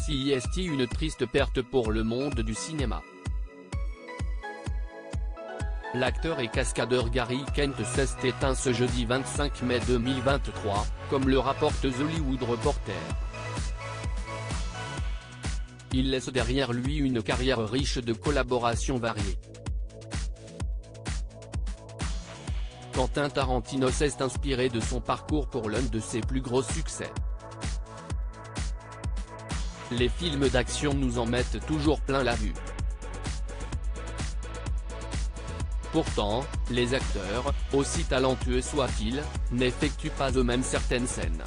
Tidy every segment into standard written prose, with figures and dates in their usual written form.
CIST, une triste perte pour le monde du cinéma. L'acteur et cascadeur Gary Kent s'est éteint ce jeudi 25 mai 2023, comme le rapporte The Hollywood Reporter. Il laisse derrière lui une carrière riche de collaborations variées. Quentin Tarantino s'est inspiré de son parcours pour l'un de ses plus gros succès. Les films d'action nous en mettent toujours plein la vue. Pourtant, les acteurs, aussi talentueux soient-ils, n'effectuent pas eux-mêmes certaines scènes.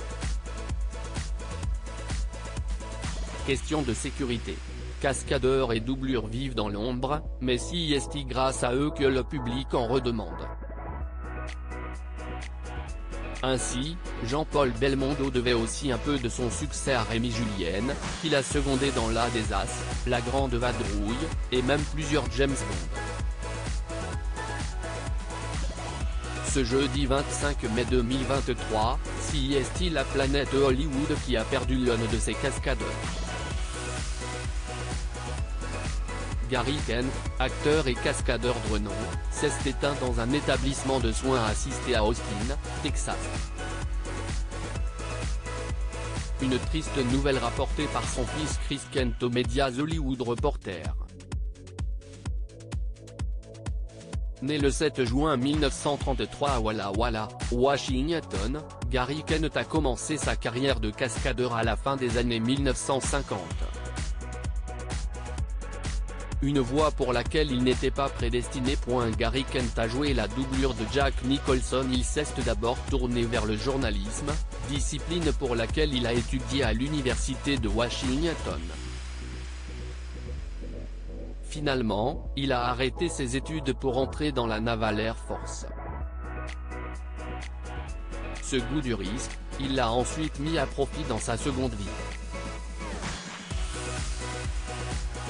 Question de sécurité. Cascadeurs et doublures vivent dans l'ombre, mais CIST grâce à eux que le public en redemande. Ainsi, Jean-Paul Belmondo devait aussi un peu de son succès à Rémi Julienne, qu'il a secondé dans La des As, La Grande Vadrouille, et même plusieurs James Bond. Ce jeudi 25 mai 2023, CIST, la planète Hollywood qui a perdu l'un de ses cascadeurs. Gary Kent, acteur et cascadeur de renom, s'est éteint dans un établissement de soins assistés à Austin, Texas. Une triste nouvelle rapportée par son fils Chris Kent aux médias The Hollywood Reporter. Né le 7 juin 1933 à Walla Walla, Washington, Gary Kent a commencé sa carrière de cascadeur à la fin des années 1950. Une voix pour laquelle il n'était pas prédestiné. Gary Kent a joué la doublure de Jack Nicholson. Il s'est d'abord tourné vers le journalisme, discipline pour laquelle il a étudié à l'université de Washington. Finalement, il a arrêté ses études pour entrer dans la Naval Air Force. Ce goût du risque, il l'a ensuite mis à profit dans sa seconde vie.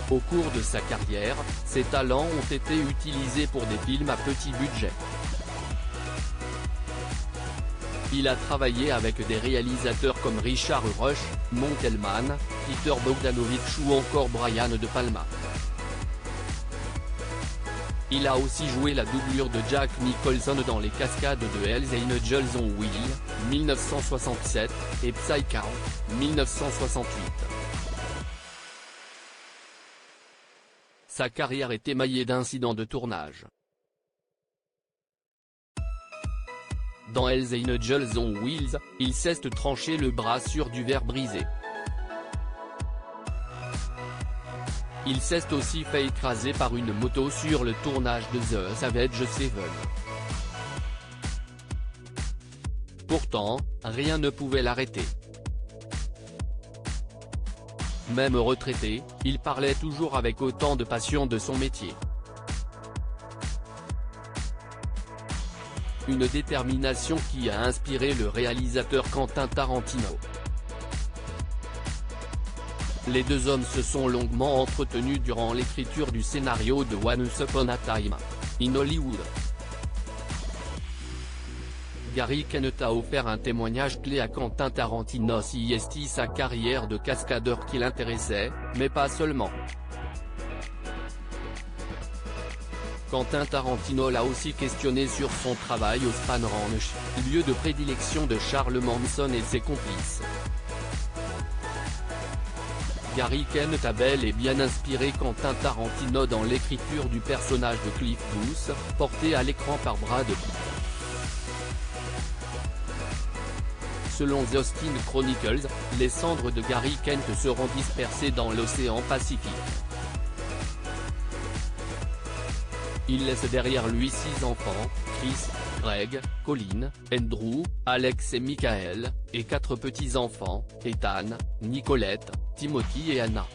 Au cours de sa carrière, ses talents ont été utilisés pour des films à petit budget. Il a travaillé avec des réalisateurs comme Richard Rush, Montelman, Peter Bogdanovich ou encore Brian De Palma. Il a aussi joué la doublure de Jack Nicholson dans les cascades de Hells Angels on Wheels, 1967, et Psycho, 1968. Sa carrière est émaillée d'incidents de tournage. Dans Hells Angels on Wheels, il s'est tranché le bras sur du verre brisé. Il s'est aussi fait écraser par une moto sur le tournage de The Savage Seven. Pourtant, rien ne pouvait l'arrêter. Même retraité, il parlait toujours avec autant de passion de son métier. Une détermination qui a inspiré le réalisateur Quentin Tarantino. Les deux hommes se sont longuement entretenus durant l'écriture du scénario de Once Upon a Time in Hollywood. Gary Kent a offert un témoignage clé à Quentin Tarantino. CIST, sa carrière de cascadeur qui l'intéressait, mais pas seulement. Quentin Tarantino l'a aussi questionné sur son travail au Spahn Ranch, lieu de prédilection de Charles Manson et ses complices. Gary Kent a bel et bien inspiré Quentin Tarantino dans l'écriture du personnage de Cliff Booth, porté à l'écran par Brad Pitt. Selon The Austin Chronicles, les cendres de Gary Kent seront dispersées dans l'océan Pacifique. Il laisse derrière lui 6 enfants, Chris, Greg, Colin, Andrew, Alex et Michael, et 4 petits-enfants, Ethan, Nicolette, Timothy et Anna.